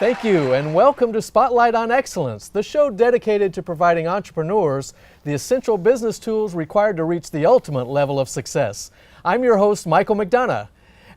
Thank you, and welcome to Spotlight on Excellence, the show dedicated to providing entrepreneurs the essential business tools required to reach the ultimate level of success. I'm your host, Michael McDonough.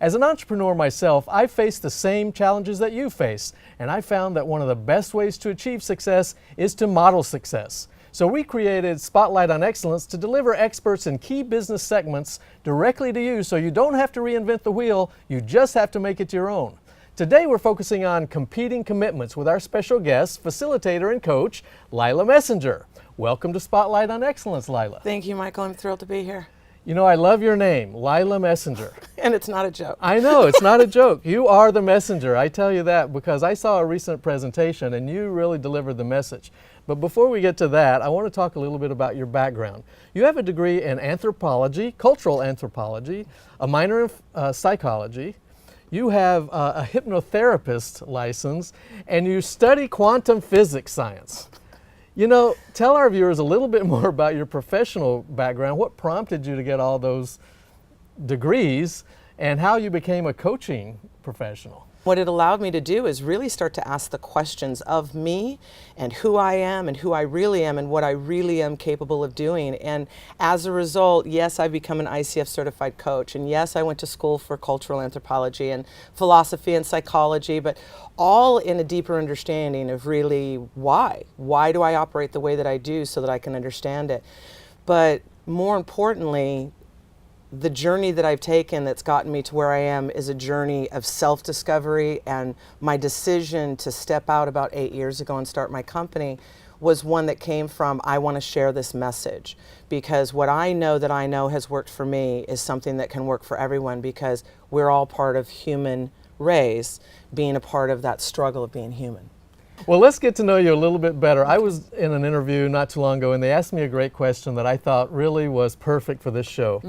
As an entrepreneur myself, I face the same challenges that you face, and I found that one of the best ways to achieve success is to model success. So we created Spotlight on Excellence to deliver experts in key business segments directly to you so you don't have to reinvent the wheel, you just have to make it your own. Today we're focusing on competing commitments with our special guest, facilitator and coach, Lyla Messenger. Welcome to Spotlight on Excellence, Lyla. Thank you, Michael. I'm thrilled to be here. You know, I love your name, Lyla Messenger. And it's not a joke. I know, it's not a joke. You are the messenger. I tell you that because I saw a recent presentation and you really delivered the message. But before we get to that, I want to talk a little bit about your background. You have a degree in anthropology, cultural anthropology, a minor in psychology. You have a hypnotherapist license, and you study quantum physics science. You know, tell our viewers a little bit more about your professional background. What prompted you to get all those degrees, and how you became a coaching professional? What it allowed me to do is really start to ask the questions of me and who I am and who I really am and what I really am capable of doing. And as a result, yes, I've become an ICF certified coach. And yes, I went to school for cultural anthropology and philosophy and psychology, but all in a deeper understanding of really why. Why do I operate the way that I do so that I can understand it? But more importantly, the journey that I've taken that's gotten me to where I am is a journey of self-discovery, and my decision to step out about 8 years ago and start my company was one that came from, I want to share this message, because what I know that I know has worked for me is something that can work for everyone, because we're all part of human race, being a part of that struggle of being human. Well, let's get to know you a little bit better. I was in an interview not too long ago and they asked me a great question that I thought really was perfect for this show.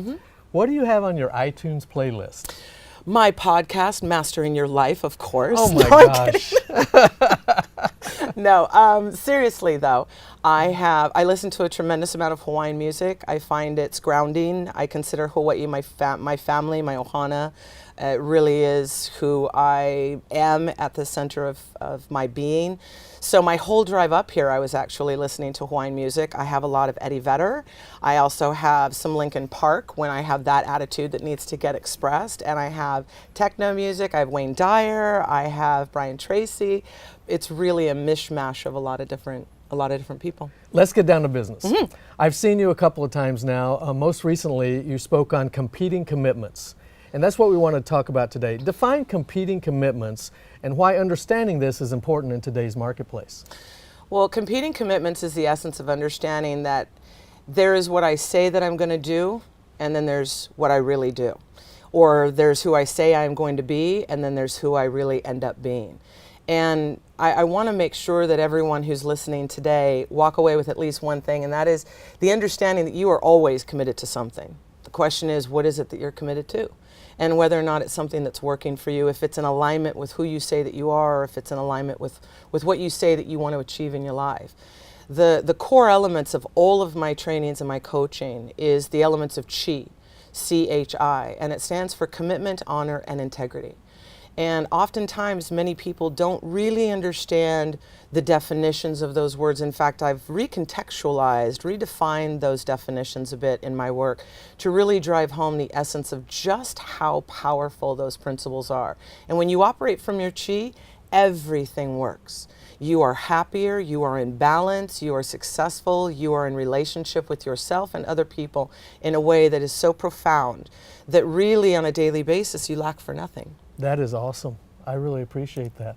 What do you have on your iTunes playlist? My podcast, Mastering Your Life, of course. Oh my gosh. No, seriously though, I listen to a tremendous amount of Hawaiian music. I find it's grounding. I consider Hawaii my family, my ohana. It really is who I am at the center of my being. So my whole drive up here, I was actually listening to Hawaiian music. I have a lot of Eddie Vedder. I also have some Linkin Park when I have that attitude that needs to get expressed. And I have techno music. I have Wayne Dyer. I have Brian Tracy. It's really a mishmash of a lot of different people. Let's get down to business. I've seen you a couple of times now. Most recently, you spoke on competing commitments. And that's what we want to talk about today. Define competing commitments and why understanding this is important in today's marketplace. Well, competing commitments is the essence of understanding that there is what I say that I'm going to do, and then there's what I really do. Or there's who I say I'm going to be, and then there's who I really end up being. And I want to make sure that everyone who's listening today walk away with at least one thing, and that is the understanding that you are always committed to something. The question is, what is it that you're committed to? And whether or not it's something that's working for you, if it's in alignment with who you say that you are, or if it's in alignment with what you say that you want to achieve in your life. The core elements of all of my trainings and my coaching is the elements of CHI, C-H-I, and it stands for commitment, honor, and integrity. And oftentimes many people don't really understand the definitions of those words. In fact, I've recontextualized, redefined those definitions a bit in my work to really drive home the essence of just how powerful those principles are. And when you operate from your chi, everything works. You are happier, you are in balance, you are successful, you are in relationship with yourself and other people in a way that is so profound that really on a daily basis you lack for nothing. That is awesome. I really appreciate that.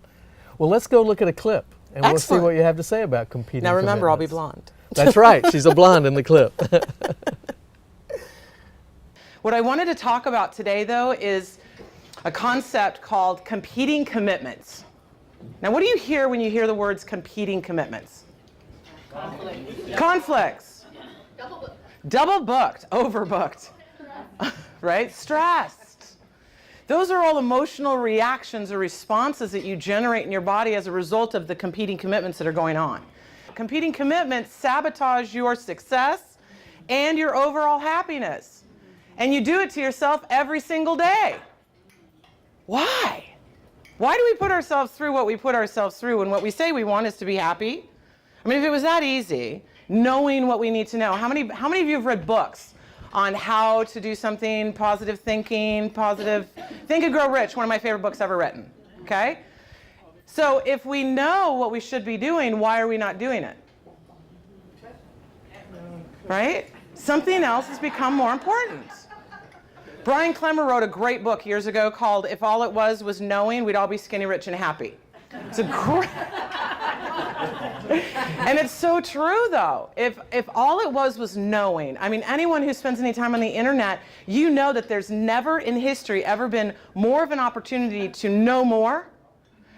Well, let's go look at a clip and Excellent. We'll see what you have to say about competing Now remember, I'll be commitments. blonde. That's right. She's a blonde in the clip. What I wanted to talk about today, though, is a concept called competing commitments. Now, what do you hear when you hear the words competing commitments? Conflicts. Double booked, overbooked, right? Stressed. Those are all emotional reactions or responses that you generate in your body as a result of the competing commitments that are going on. Competing commitments sabotage your success and your overall happiness. And you do it to yourself every single day. Why? Why do we put ourselves through what we put ourselves through when what we say we want is to be happy? I mean, if it was that easy, knowing what we need to know. How many of you have read books on how to do something, positive thinking, positive, Think and Grow Rich, one of my favorite books ever written, okay? So if we know what we should be doing, why are we not doing it? Right? Something else has become more important. Brian Clemmer wrote a great book years ago called If All It Was Knowing, We'd All Be Skinny, Rich, and Happy. It's a great... And it's so true, though. If all it was knowing, I mean, anyone who spends any time on the internet, you know that there's never in history ever been more of an opportunity to know more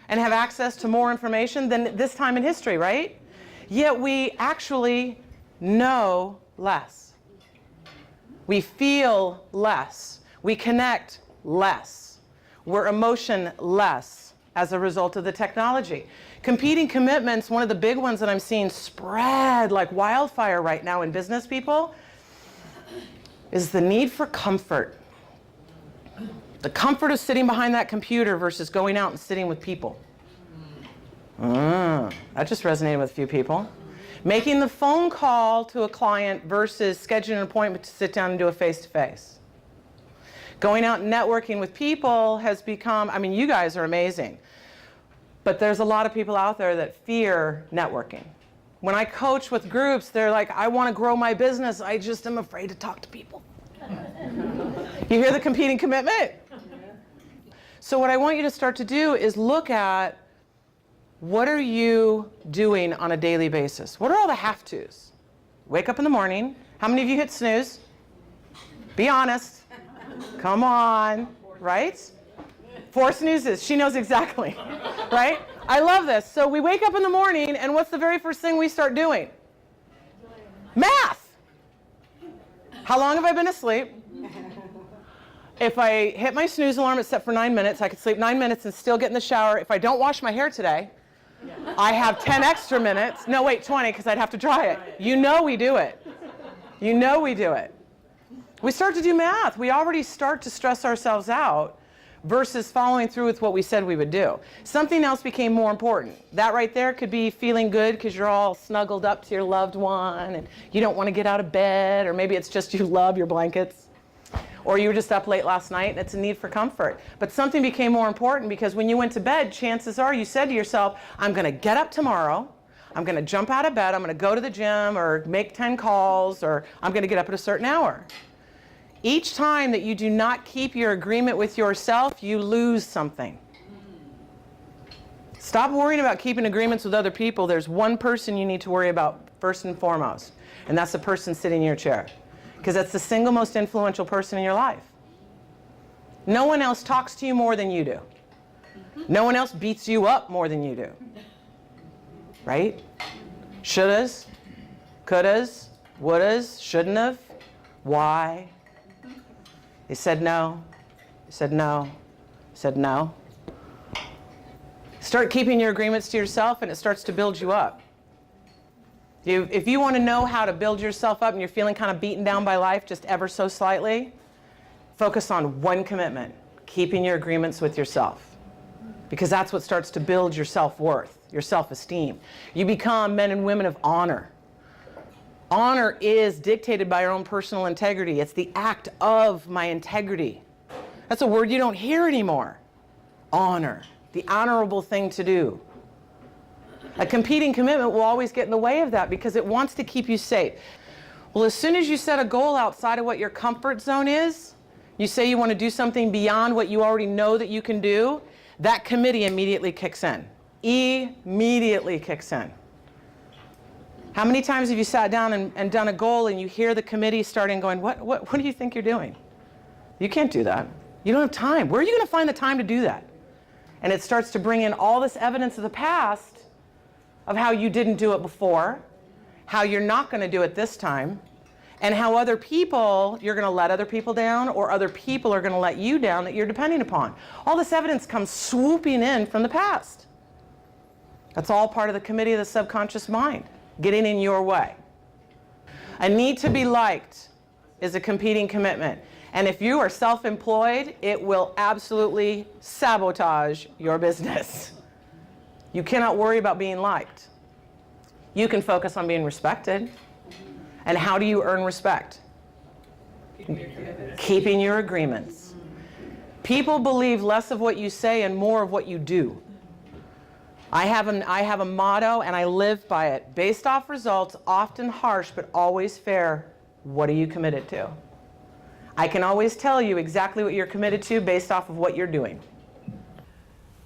and have access to more information than this time in history, right? Yet we actually know less. We feel less. We connect less. We're emotionless as a result of the technology. Competing commitments, one of the big ones that I'm seeing spread like wildfire right now in business people, is the need for comfort. The comfort of sitting behind that computer versus going out and sitting with people. That just resonated with a few people. Making the phone call to a client versus scheduling an appointment to sit down and do a face-to-face. Going out and networking with people has become, I mean, you guys are amazing. But there's a lot of people out there that fear networking. When I coach with groups, they're like, I want to grow my business. I just am afraid to talk to people. You hear the competing commitment? So what I want you to start to do is look at what are you doing on a daily basis? What are all the have-tos? Wake up in the morning. How many of you hit snooze? Be honest. Come on, right? 4 snoozes. She knows exactly, right? I love this. So we wake up in the morning, and what's the very first thing we start doing? Math. How long have I been asleep? If I hit my snooze alarm, it's set for 9 minutes. I could sleep 9 minutes and still get in the shower. If I don't wash my hair today, I have 10 extra minutes. No, wait, 20, because I'd have to dry it. You know we do it. You know we do it. We start to do math. We already start to stress ourselves out versus following through with what we said we would do. Something else became more important. That right there could be feeling good because you're all snuggled up to your loved one and you don't want to get out of bed, or maybe it's just you love your blankets. Or you were just up late last night and it's a need for comfort. But something became more important because when you went to bed, chances are you said to yourself, I'm going to get up tomorrow, I'm going to jump out of bed, I'm going to go to the gym or make 10 calls, or I'm going to get up at a certain hour. Each time that you do not keep your agreement with yourself, you lose something. Stop worrying about keeping agreements with other people. There's one person you need to worry about first and foremost, and that's the person sitting in your chair. Because that's the single most influential person in your life. No one else talks to you more than you do. No one else beats you up more than you do. Right? Shouldas, couldas, wouldas, shouldn't have. Why? They said no. They said no. They said no. Start keeping your agreements to yourself and it starts to build you up. If you want to know how to build yourself up and you're feeling kind of beaten down by life just ever so slightly, focus on one commitment, keeping your agreements with yourself. Because that's what starts to build your self-worth, your self-esteem. You become men and women of honor. Honor is dictated by our own personal integrity. It's the act of my integrity. That's a word you don't hear anymore. Honor, the honorable thing to do. A competing commitment will always get in the way of that because it wants to keep you safe. Well, as soon as you set a goal outside of what your comfort zone is, you say you want to do something beyond what you already know that you can do, that committee immediately kicks in. Immediately kicks in. How many times have you sat down and done a goal and you hear the committee starting going, what do you think you're doing? You can't do that. You don't have time. Where are you going to find the time to do that? And it starts to bring in all this evidence of the past of how you didn't do it before, how you're not going to do it this time, and how other people, you're going to let other people down, or other people are going to let you down that you're depending upon. All this evidence comes swooping in from the past. That's all part of the committee of the subconscious mind, getting in your way. A need to be liked is a competing commitment. And if you are self-employed, it will absolutely sabotage your business. You cannot worry about being liked. You can focus on being respected. And how do you earn respect? Keeping your agreements. People believe less of what you say and more of what you do. I have a motto, and I live by it. Based off results, often harsh, but always fair. What are you committed to? I can always tell you exactly what you're committed to based off of what you're doing.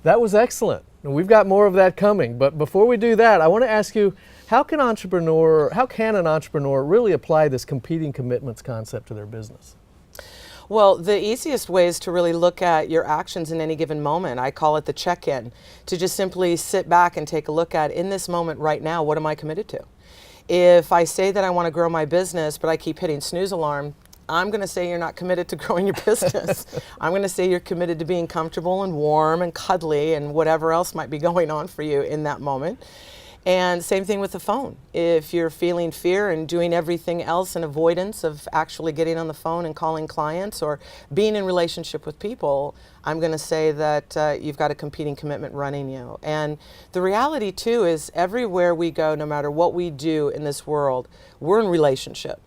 That was excellent. And we've got more of that coming. But before we do that, I want to ask you, how can an entrepreneur really apply this competing commitments concept to their business? Well, the easiest way is to really look at your actions in any given moment. I call it the check-in, to just simply sit back and take a look at, in this moment right now, what am I committed to? If I say that I want to grow my business, but I keep hitting snooze alarm, I'm going to say you're not committed to growing your business. I'm going to say you're committed to being comfortable and warm and cuddly and whatever else might be going on for you in that moment. And same thing with the phone. If you're feeling fear and doing everything else in avoidance of actually getting on the phone and calling clients or being in relationship with people, I'm going to say that you've got a competing commitment running you. And the reality too is everywhere we go, no matter what we do in this world, we're in relationship.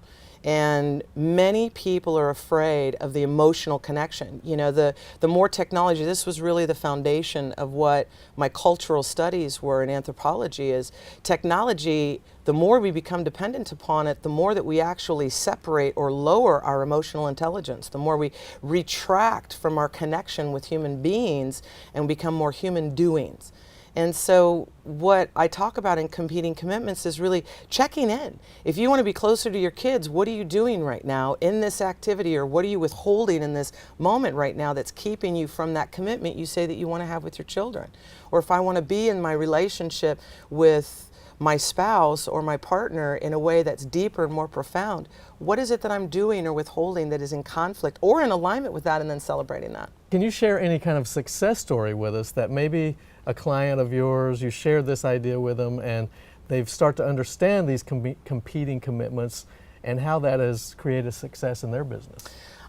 And many people are afraid of the emotional connection. You know, the more technology, this was really the foundation of what my cultural studies were in anthropology, is technology, the more we become dependent upon it, the more that we actually separate or lower our emotional intelligence, the more we retract from our connection with human beings and become more human doings. And so what I talk about in competing commitments is really checking in. If you want to be closer to your kids, what are you doing right now in this activity, or what are you withholding in this moment right now that's keeping you from that commitment you say that you want to have with your children? Or if I want to be in my relationship with my spouse or my partner in a way that's deeper and more profound, what is it that I'm doing or withholding that is in conflict or in alignment with that, and then celebrating that? Can you share any kind of success story with us that maybe a client of yours, you shared this idea with them and they've started to understand these competing commitments and how that has created success in their business?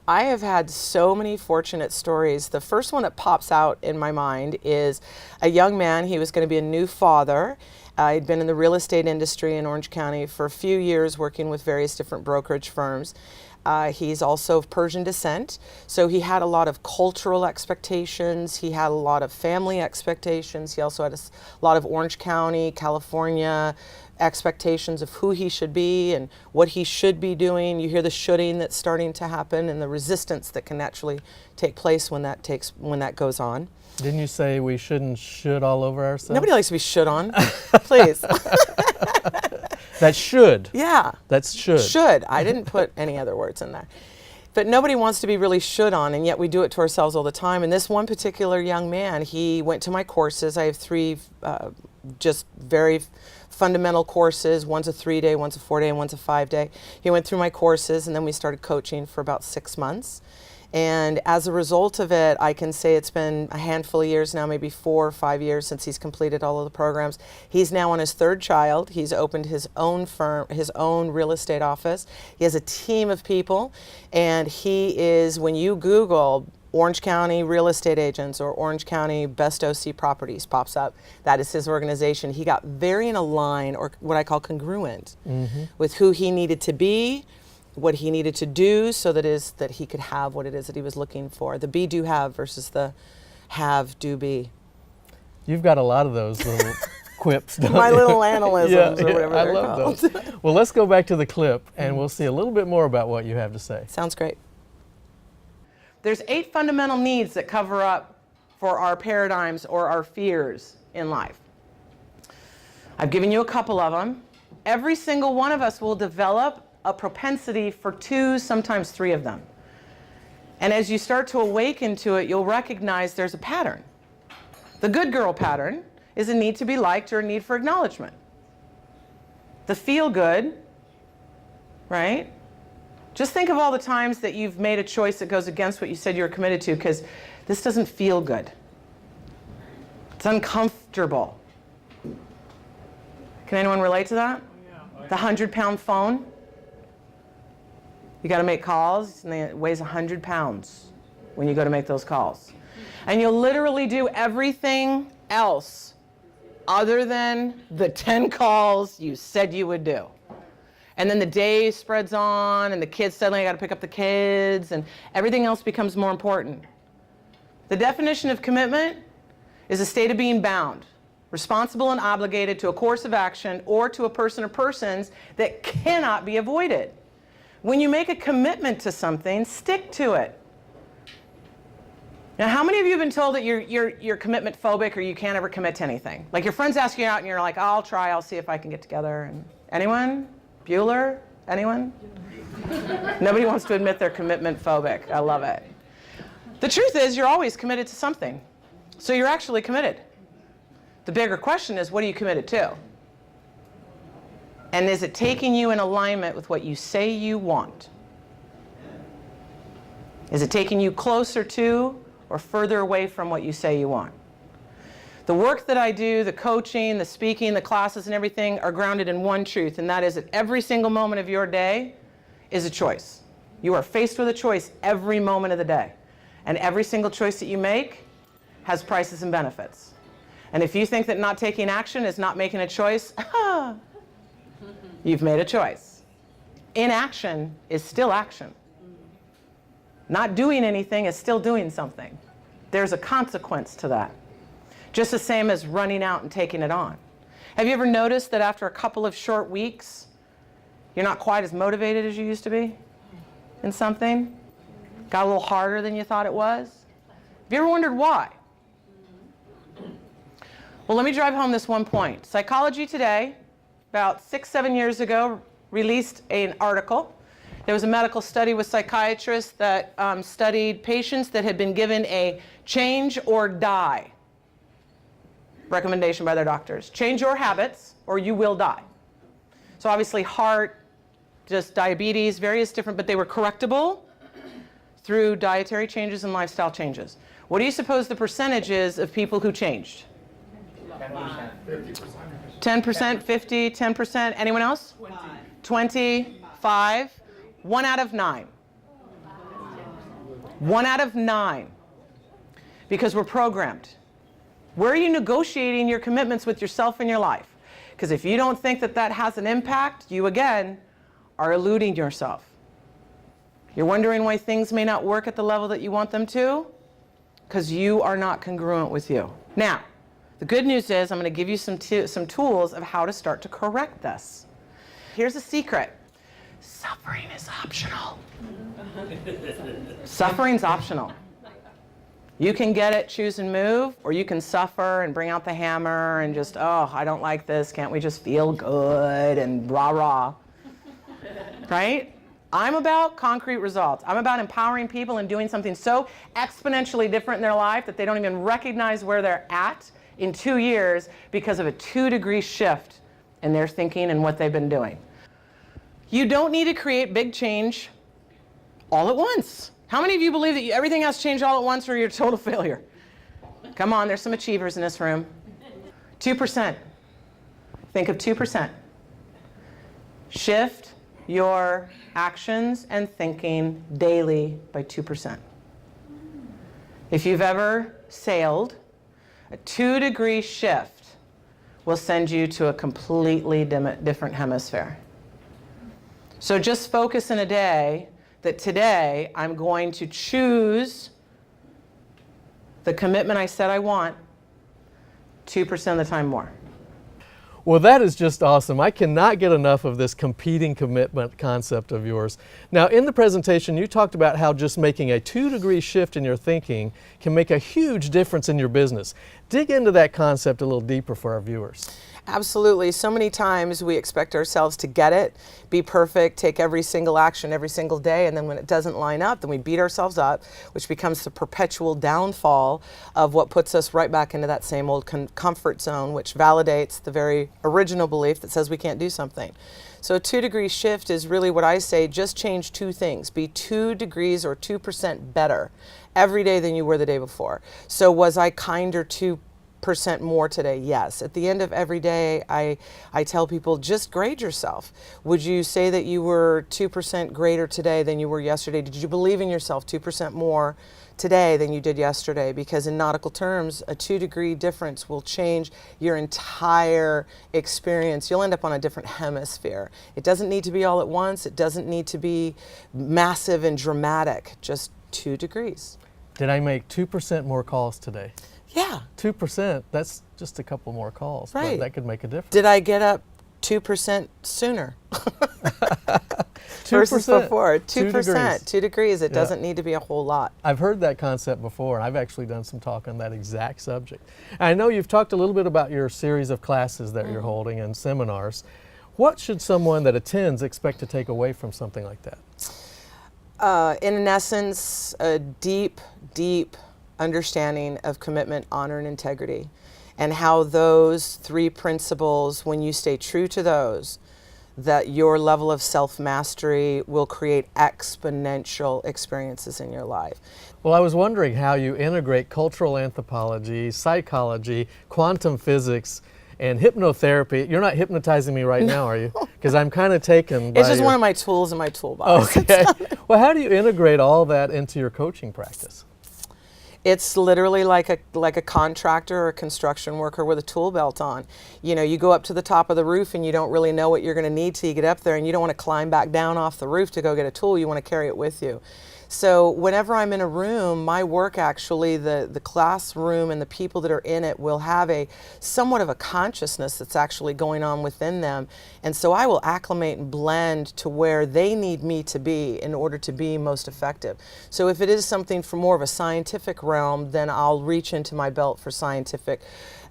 I have had so many fortunate stories. The first one that pops out in my mind is a young man. He was going to be a new father. I'd been in the real estate industry in Orange County for a few years, working with various different brokerage firms. He's also of Persian descent, so he had a lot of cultural expectations. He had a lot of family expectations. He also had a lot of Orange County, California expectations of who he should be and what he should be doing. You hear the shoulding that's starting to happen and the resistance that can naturally take place when that goes on. Didn't you say we shouldn't should all over ourselves? Nobody likes to be should on. Please. That should. Yeah. That's should. Should. I didn't put any other words in there. But nobody wants to be really should on, and yet we do it to ourselves all the time. And this one particular young man, he went to my courses. I have three just very fundamental courses. One's a 3-day, one's a 4-day, and one's a 5-day. He went through my courses, and then we started coaching for about 6 months. And as a result of it, I can say it's been a handful of years now, maybe 4 or 5 years since he's completed all of the programs. He's now on his 3rd child. He's opened his own firm, his own real estate office. He has a team of people, and he is, when you Google Orange County real estate agents or Orange County best OC properties pops up, that is his organization. He got very in a line, or what I call congruent, with who he needed to be, what he needed to do, so that he could have what it is that he was looking for. The be, do, have versus the have, do, be. You've got a lot of those little quips, don't My you? little analysms, or whatever I they're love called. those. Well, let's go back to the clip and we'll see a little bit more about what you have to say. Sounds great. There's 8 fundamental needs that cover up for our paradigms or our fears in life. I've given you a couple of them. Every single one of us will develop a propensity for 2, sometimes 3 of them. And as you start to awaken to it, you'll recognize there's a pattern. The good girl pattern is a need to be liked or a need for acknowledgement. The feel good, right? Just think of all the times that you've made a choice that goes against what you said you were committed to because this doesn't feel good. It's uncomfortable. Can anyone relate to that? The 100-pound phone? You got to make calls, and it weighs 100 pounds when you go to make those calls. And you'll literally do everything else other than the 10 calls you said you would do. And then the day spreads on, and the kids suddenly got to pick up the kids, and everything else becomes more important. The definition of commitment is a state of being bound, responsible and obligated to a course of action or to a person or persons that cannot be avoided. When you make a commitment to something, stick to it. Now, how many of you have been told that you're commitment phobic or you can't ever commit to anything? Like your friends ask you out and you're like, I'll try, I'll see if I can get together. And anyone? Bueller? Anyone? Nobody wants to admit they're commitment phobic. I love it. The truth is you're always committed to something. So you're actually committed. The bigger question is, what are you committed to? And is it taking you in alignment with what you say you want? Is it taking you closer to or further away from what you say you want? The work that I do, the coaching, the speaking, the classes and everything are grounded in one truth, and that is that every single moment of your day is a choice. You are faced with a choice every moment of the day. And every single choice that you make has prices and benefits. And if you think that not taking action is not making a choice, you've made a choice. Inaction is still action. Not doing anything is still doing something. There's a consequence to that. Just the same as running out and taking it on. Have you ever noticed that after a couple of short weeks, you're not quite as motivated as you used to be in something? Got a little harder than you thought it was? Have you ever wondered why? Well, let me drive home this one point. Psychology Today, about 6-7 years ago, released an article. There was a medical study with psychiatrists that studied patients that had been given a change or die recommendation by their doctors. Change your habits or you will die. So obviously heart, just diabetes, various different, but they were correctable through dietary changes and lifestyle changes. What do you suppose the percentage is of people who changed? 10%. 10%, 50, 10%, anyone else? 25, 1 out of 9. 1 out of 9. Because we're programmed. Where are you negotiating your commitments with yourself and your life? Because if you don't think that that has an impact, you again are eluding yourself. You're wondering why things may not work at the level that you want them to? Because you are not congruent with you. Now, the good news is I'm going to give you some tools of how to start to correct this. Here's a secret. Suffering is optional. Suffering's optional. You can get it, choose and move, or you can suffer and bring out the hammer and just, oh, I don't like this. Can't we just feel good and rah-rah? Right? I'm about concrete results. I'm about empowering people and doing something so exponentially different in their life that they don't even recognize where they're at in 2 years because of a 2-degree shift in their thinking and what they've been doing. You don't need to create big change all at once. How many of you believe that everything has to change all at once or you're a total failure? Come on, there's some achievers in this room. 2%. Think of 2%. Shift your actions and thinking daily by 2%. If you've ever sailed, a 2-degree shift will send you to a completely different hemisphere. So just focus in a day that today I'm going to choose the commitment I said I want 2% of the time more. Well, that is just awesome. I cannot get enough of this competing commitment concept of yours. Now, in the presentation, you talked about how just making a 2-degree shift in your thinking can make a huge difference in your business. Dig into that concept a little deeper for our viewers. Absolutely. So many times we expect ourselves to get it, be perfect, take every single action every single day, and then when it doesn't line up, then we beat ourselves up, which becomes the perpetual downfall of what puts us right back into that same old comfort zone, which validates the very original belief that says we can't do something. So a 2-degree shift is really what I say, just change 2 things. Be 2 degrees or 2% better every day than you were the day before. So was I kinder to 2% more today? Yes. At the end of every day, I tell people, just grade yourself. Would you say that you were 2% greater today than you were yesterday? Did you believe in yourself 2% more today than you did yesterday? Because in nautical terms, a 2-degree difference will change your entire experience. You'll end up on a different hemisphere. It doesn't need to be all at once. It doesn't need to be massive and dramatic, just 2 degrees. Did I make 2% more calls today? Yeah. 2%, that's just a couple more calls. Right. But that could make a difference. Did I get up 2% sooner? 2%, versus before. 2 2%, 2 degrees. It Yeah. doesn't need to be a whole lot. I've heard that concept before, and I've actually done some talk on that exact subject. And I know you've talked a little bit about your series of classes that you're holding and seminars. What should someone that attends expect to take away from something like that? In essence, a deep, deep understanding of commitment, honor, and integrity, and how those 3 principles, when you stay true to those, that your level of self-mastery will create exponential experiences in your life. Well, I was wondering how you integrate cultural anthropology, psychology, quantum physics, and hypnotherapy. You're not hypnotizing me right now, are you? Because I'm kind of taken by It's just one of my tools in my toolbox. Okay. Well, how do you integrate all that into your coaching practice? It's literally like a contractor or a construction worker with a tool belt on. You know, you go up to the top of the roof and you don't really know what you're going to need till you get up there, and you don't want to climb back down off the roof to go get a tool. You want to carry it with you. So whenever I'm in a room, my work actually, the classroom and the people that are in it will have a somewhat of a consciousness that's actually going on within them. And so I will acclimate and blend to where they need me to be in order to be most effective. So if it is something from more of a scientific realm, then I'll reach into my belt for scientific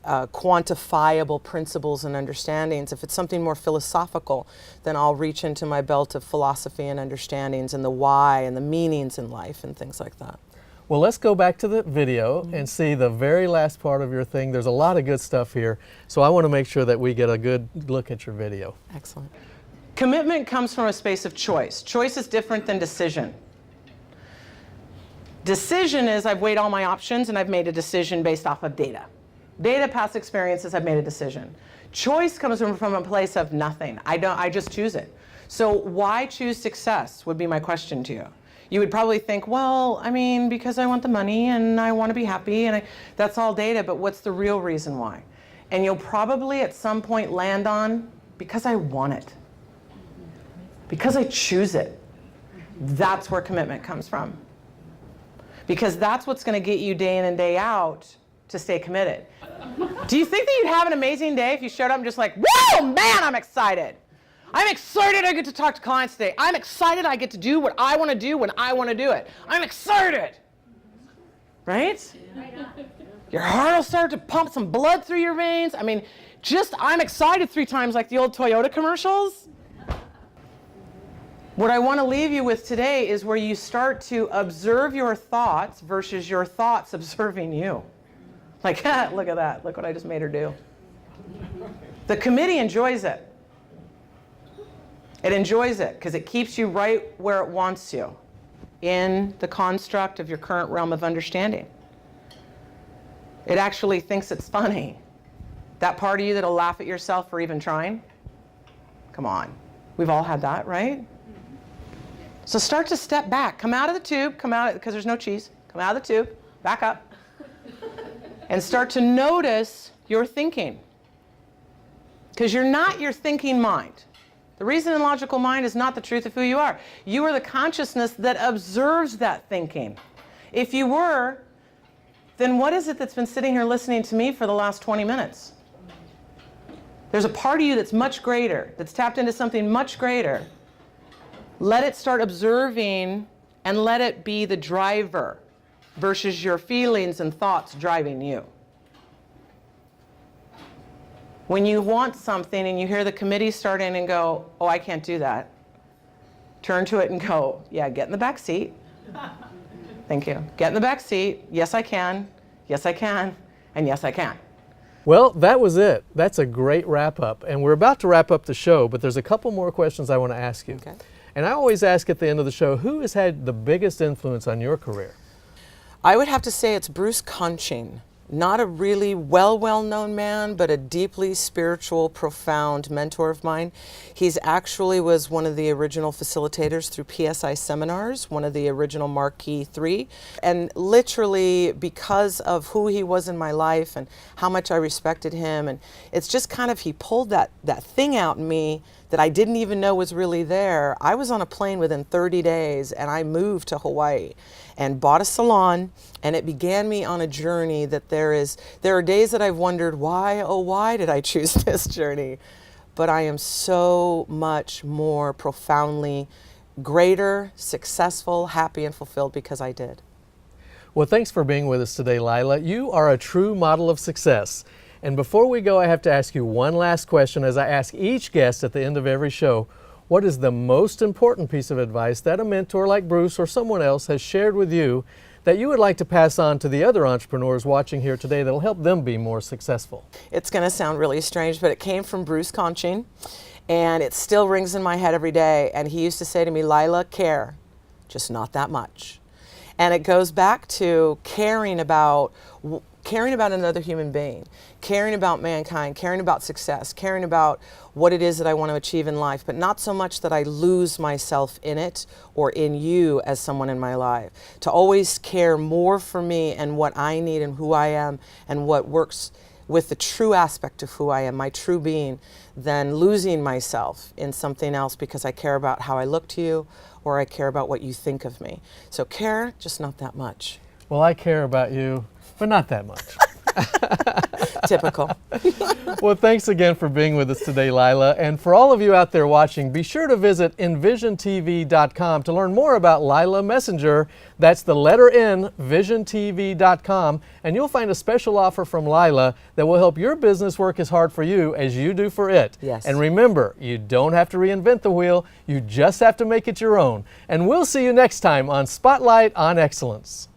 quantifiable principles and understandings. If it's something more philosophical, then I'll reach into my belt of philosophy and understandings and the why and the meanings in life and things like that. Well, let's go back to the video and see the very last part of your thing. There's a lot of good stuff here, so I want to make sure that we get a good look at your video. Excellent. Commitment comes from a space of choice. Choice is different than decision. Decision is I've weighed all my options and I've made a decision based off of data. Data, past experiences, I've made a decision. Choice comes from a place of nothing. I just choose it. So why choose success would be my question to you. You would probably think, well, I mean, because I want the money and I want to be happy, and that's all data, but what's the real reason why? And you'll probably at some point land on, because I want it. Because I choose it. That's where commitment comes from. Because that's what's going to get you day in and day out to stay committed. Do you think that you'd have an amazing day if you showed up and just like, whoa, man, I'm excited. I'm excited I get to talk to clients today. I'm excited I get to do what I want to do when I want to do it. I'm excited. Right? Your heart will start to pump some blood through your veins. I mean, just I'm excited 3 times like the old Toyota commercials. What I want to leave you with today is where you start to observe your thoughts versus your thoughts observing you. Like, look at that. Look what I just made her do. The committee enjoys it. It enjoys it because it keeps you right where it wants you in the construct of your current realm of understanding. It actually thinks it's funny. That part of you that'll laugh at yourself for even trying. Come on. We've all had that, right? So start to step back. Come out of the tube. Come out, because there's no cheese. Come out of the tube. Back up. And start to notice your thinking. Because you're not your thinking mind. The reason and logical mind is not the truth of who you are. You are the consciousness that observes that thinking. If you were, then what is it that's been sitting here listening to me for the last 20 minutes? There's a part of you that's much greater, that's tapped into something much greater. Let it start observing and let it be the driver versus your feelings and thoughts driving you. When you want something and you hear the committee start in and go, oh, I can't do that, turn to it and go, yeah, get in the back seat. Thank you. Get in the back seat. Yes, I can. Yes, I can. And yes, I can. Well, that was it. That's a great wrap up. And we're about to wrap up the show, but there's a couple more questions I want to ask you. Okay. And I always ask at the end of the show, who has had the biggest influence on your career? I would have to say it's Bruce Conching. not a really well-known man, but a deeply spiritual, profound mentor of mine. He's actually was one of the original facilitators through PSI seminars, one of the original Marquee 3. And literally, because of who he was in my life and how much I respected him, and it's just kind of, he pulled that thing out in me that I didn't even know was really there. I was on a plane within 30 days and I moved to Hawaii and bought a salon, and it began me on a journey that there are days that I've wondered why did I choose this journey? But I am so much more profoundly greater, successful, happy, and fulfilled because I did. Well, thanks for being with us today, Lyla. You are a true model of success. And before we go, I have to ask you one last question, as I ask each guest at the end of every show. What is the most important piece of advice that a mentor like Bruce or someone else has shared with you that you would like to pass on to the other entrepreneurs watching here today that will help them be more successful? It's going to sound really strange, but it came from Bruce Conching, and it still rings in my head every day. And he used to say to me, Lyla, care, just not that much. And it goes back to caring about another human being, caring about mankind, caring about success, caring about what it is that I want to achieve in life, but not so much that I lose myself in it or in you as someone in my life. To always care more for me and what I need and who I am and what works with the true aspect of who I am, my true being, than losing myself in something else because I care about how I look to you or I care about what you think of me. So care, just not that much. Well, I care about you, but not that much. Typical. Well, thanks again for being with us today, Lyla. And for all of you out there watching, be sure to visit envisiontv.com to learn more about Lyla Messenger. That's the letter N, visiontv.com. And you'll find a special offer from Lyla that will help your business work as hard for you as you do for it. Yes. And remember, you don't have to reinvent the wheel. You just have to make it your own. And we'll see you next time on Spotlight on Excellence.